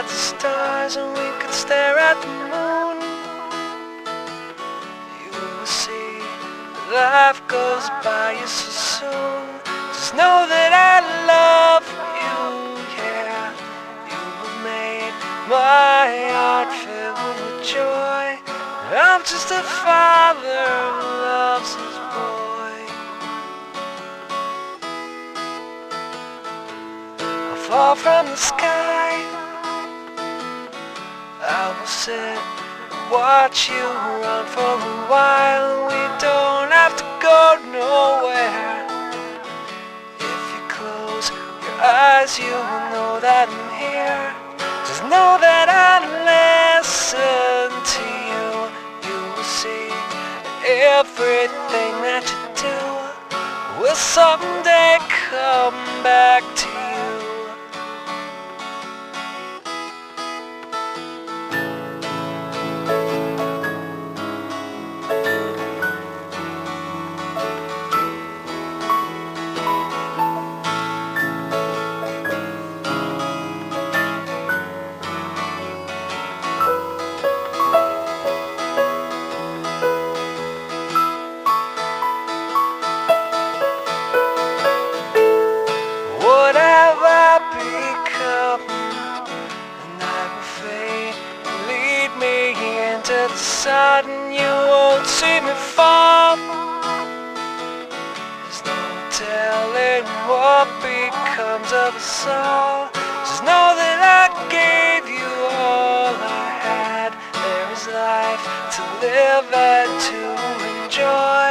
at the stars and we could stare at the moon, you will see life goes by you so soon. Just know that I love you, yeah. You have made my heart fill with joy. I'm just a father who loves his boy. I'll fall from the sky, I will sit and watch you run for a while. We don't have to go nowhere. If you close your eyes, you will know that I'm here. Just know that I listen to you. You will see everything that you do will someday come back to you. What have I become? And I will fade. Lead me into the sun, you won't see me fall. There's no telling what becomes of us all. Just know that I gave you all I had. There is life to live and to enjoy.